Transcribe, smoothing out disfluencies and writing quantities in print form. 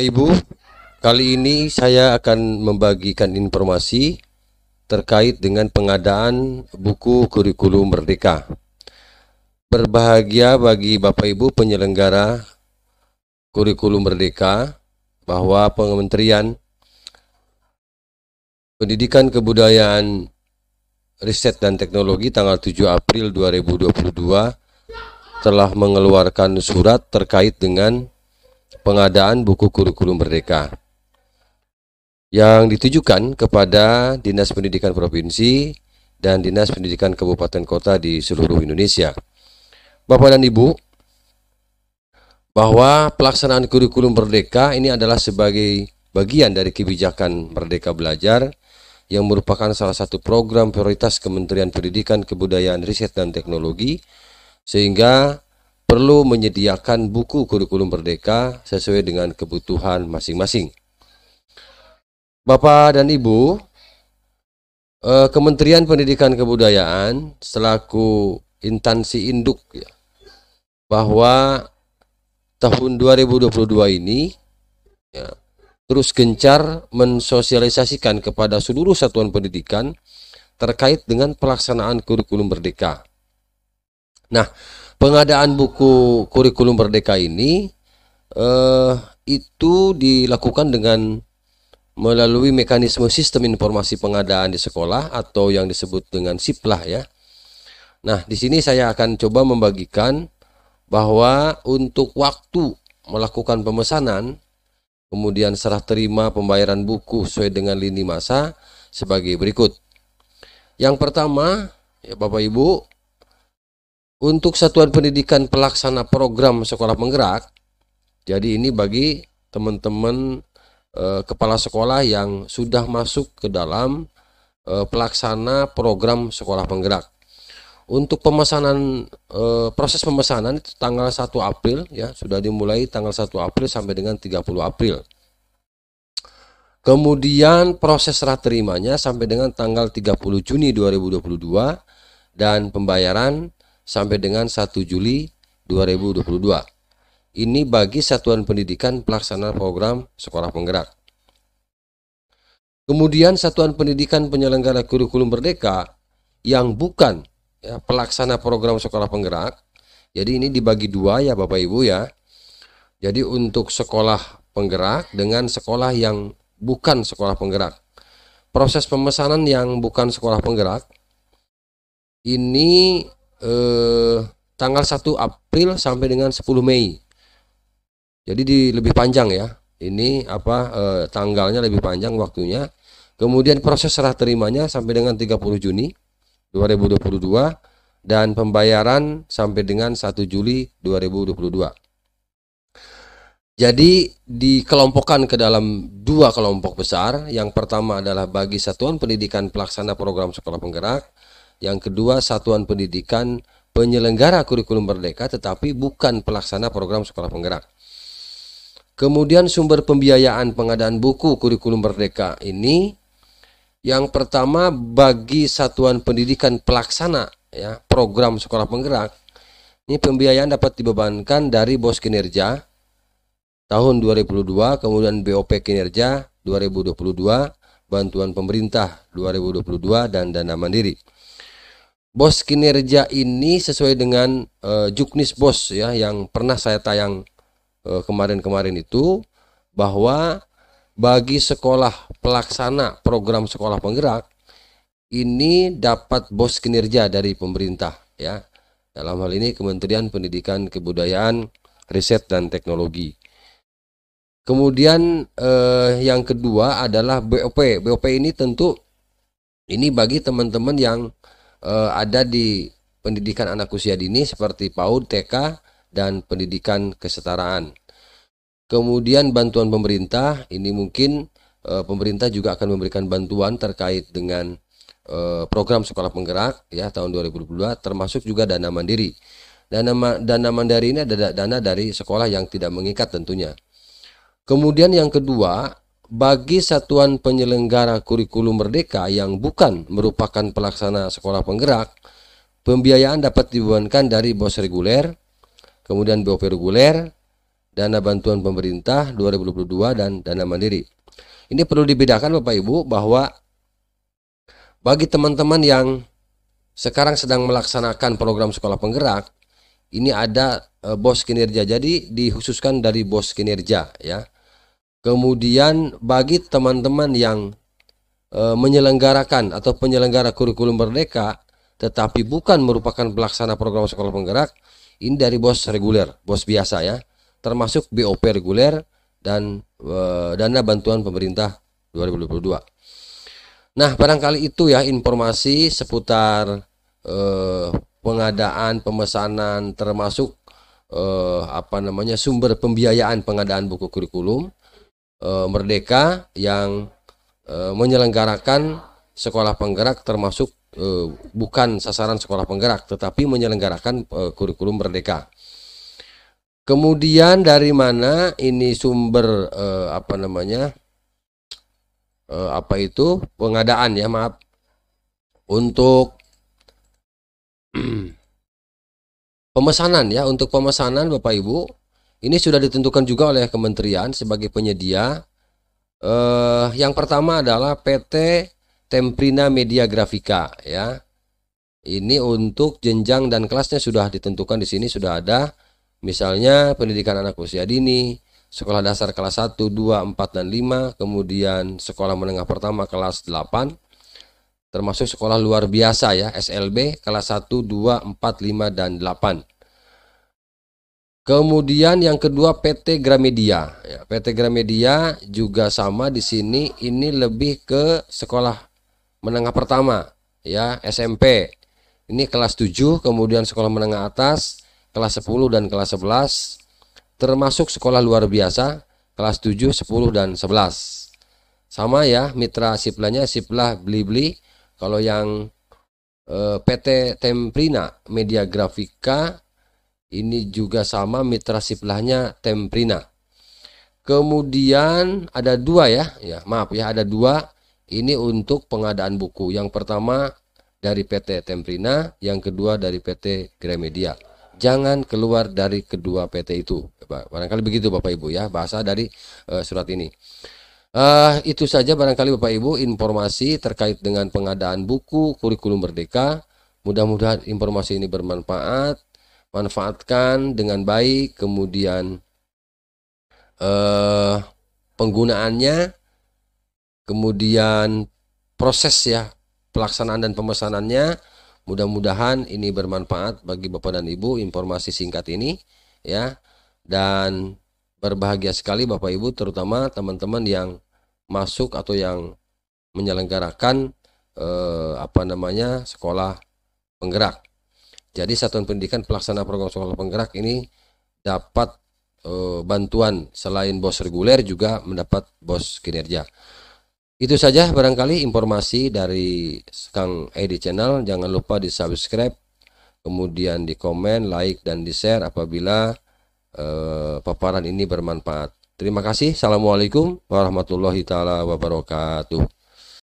Bapak Ibu, kali ini saya akan membagikan informasi terkait dengan pengadaan buku kurikulum Merdeka. Berbahagia bagi Bapak Ibu penyelenggara kurikulum Merdeka bahwa Kementerian Pendidikan Kebudayaan Riset dan Teknologi tanggal 7 April 2022 telah mengeluarkan surat terkait dengan pengadaan buku kurikulum Merdeka yang ditujukan kepada Dinas Pendidikan Provinsi dan Dinas Pendidikan Kabupaten Kota di seluruh Indonesia. Bapak dan Ibu, bahwa pelaksanaan kurikulum Merdeka ini adalah sebagai bagian dari kebijakan Merdeka Belajar yang merupakan salah satu program prioritas Kementerian Pendidikan, Kebudayaan, Riset, dan Teknologi, sehingga perlu menyediakan buku kurikulum Merdeka sesuai dengan kebutuhan masing-masing. Bapak dan Ibu, Kementerian Pendidikan Kebudayaan selaku instansi induk bahwa tahun 2022 ini terus gencar mensosialisasikan kepada seluruh satuan pendidikan terkait dengan pelaksanaan kurikulum Merdeka. Nah, pengadaan buku kurikulum Merdeka ini itu dilakukan dengan melalui mekanisme sistem informasi pengadaan di sekolah atau yang disebut dengan SIPLAH ya. Nah, di sini saya akan coba membagikan bahwa untuk waktu melakukan pemesanan, kemudian serah terima pembayaran buku sesuai dengan lini masa sebagai berikut. Yang pertama, ya Bapak Ibu, untuk satuan pendidikan pelaksana program sekolah penggerak, jadi ini bagi teman-teman kepala sekolah yang sudah masuk ke dalam pelaksana program sekolah penggerak. Untuk pemesanan, proses pemesanan itu tanggal 1 April ya, sudah dimulai tanggal 1 April sampai dengan 30 April. Kemudian proses serah terimanya sampai dengan tanggal 30 Juni 2022 dan pembayaran sampai dengan 1 Juli 2022. Ini bagi satuan pendidikan pelaksana program sekolah penggerak. Kemudian satuan pendidikan penyelenggara kurikulum Merdeka yang bukan pelaksana program sekolah penggerak, jadi ini dibagi dua ya Bapak Ibu ya. Jadi untuk sekolah penggerak dengan sekolah yang bukan sekolah penggerak. Proses pemesanan yang bukan sekolah penggerak ini tanggal 1 April sampai dengan 10 Mei. Jadi lebih panjang ya. Ini tanggalnya lebih panjang waktunya. Kemudian proses serah terimanya sampai dengan 30 Juni 2022 dan pembayaran sampai dengan 1 Juli 2022. Jadi dikelompokkan ke dalam dua kelompok besar. Yang pertama adalah bagi satuan pendidikan pelaksana program sekolah penggerak. Yang kedua satuan pendidikan penyelenggara kurikulum Merdeka tetapi bukan pelaksana program sekolah penggerak. Kemudian sumber pembiayaan pengadaan buku kurikulum Merdeka ini, yang pertama bagi satuan pendidikan pelaksana ya program sekolah penggerak, ini pembiayaan dapat dibebankan dari BOS kinerja tahun 2022, kemudian BOP kinerja 2022, bantuan pemerintah 2022 dan dana mandiri. BOS kinerja ini sesuai dengan Juknis BOS ya yang pernah saya tayang kemarin-kemarin itu, bahwa bagi sekolah pelaksana program sekolah penggerak ini dapat BOS kinerja dari pemerintah ya. Dalam hal ini Kementerian Pendidikan Kebudayaan Riset dan Teknologi. Kemudian yang kedua adalah BOP. BOP ini tentu ini bagi teman-teman yang ada di pendidikan anak usia dini seperti PAUD, TK, dan pendidikan kesetaraan. Kemudian bantuan pemerintah, ini mungkin pemerintah juga akan memberikan bantuan terkait dengan program sekolah penggerak ya tahun 2022, termasuk juga dana mandiri. Dana mandiri ini ada dana dari sekolah yang tidak mengikat tentunya. Kemudian yang kedua, bagi satuan penyelenggara kurikulum Merdeka yang bukan merupakan pelaksana sekolah penggerak, pembiayaan dapat dibebankan dari BOS reguler, kemudian BOP reguler, dana bantuan pemerintah 2022 dan dana mandiri. Ini perlu dibedakan Bapak Ibu bahwa bagi teman-teman yang sekarang sedang melaksanakan program sekolah penggerak, ini ada BOS kinerja. Jadi dikhususkan dari BOS kinerja ya. Kemudian bagi teman-teman yang menyelenggarakan atau penyelenggara kurikulum merdeka tetapi bukan merupakan pelaksana program sekolah penggerak, ini dari BOS reguler, BOS biasa ya, termasuk BOP reguler dan dana bantuan pemerintah 2022. Nah, barangkali itu ya informasi seputar pengadaan, pemesanan, termasuk sumber pembiayaan pengadaan buku kurikulum merdeka yang menyelenggarakan sekolah penggerak, termasuk bukan sasaran sekolah penggerak tetapi menyelenggarakan kurikulum merdeka. Kemudian dari mana ini sumber pengadaan ya, maaf, untuk pemesanan ya, untuk pemesanan Bapak Ibu ini sudah ditentukan juga oleh kementerian sebagai penyedia. Yang pertama adalah PT Temprina Media Grafika ya. Ini untuk jenjang dan kelasnya sudah ditentukan di sini, sudah ada. Misalnya pendidikan anak usia dini, sekolah dasar kelas 1, 2, 4 dan 5, kemudian sekolah menengah pertama kelas 8, termasuk sekolah luar biasa ya, SLB kelas 1, 2, 4, 5 dan 8. Kemudian yang kedua PT Gramedia ya, PT Gramedia juga sama di sini, ini lebih ke sekolah menengah pertama ya, SMP. Ini kelas 7, kemudian sekolah menengah atas kelas 10 dan kelas 11, termasuk sekolah luar biasa kelas 7, 10 dan 11. Sama ya, mitra siplanya Siplah Blibli. Kalau yang PT Temprina Media Grafika ini juga sama, mitra siplahnya Temprina. Kemudian ada dua ya, maaf ya, ada dua. Ini untuk pengadaan buku. Yang pertama dari PT Temprina, yang kedua dari PT Gramedia. Jangan keluar dari kedua PT itu. Barangkali begitu Bapak Ibu ya, bahasa dari surat ini. Itu saja barangkali Bapak Ibu informasi terkait dengan pengadaan buku kurikulum merdeka. Mudah-mudahan informasi ini bermanfaat. Manfaatkan dengan baik, kemudian penggunaannya, kemudian proses ya pelaksanaan dan pemesanannya. Mudah-mudahan ini bermanfaat bagi Bapak dan Ibu informasi singkat ini ya, dan berbahagia sekali Bapak Ibu, terutama teman-teman yang masuk atau yang menyelenggarakan sekolah penggerak. Jadi satuan pendidikan pelaksana program sekolah penggerak ini dapat bantuan selain BOS reguler juga mendapat BOS kinerja. Itu saja barangkali informasi dari Kang Edi Channel. Jangan lupa di subscribe, kemudian di komen, like dan di share apabila paparan ini bermanfaat. Terima kasih. Assalamualaikum warahmatullahi taala wabarakatuh.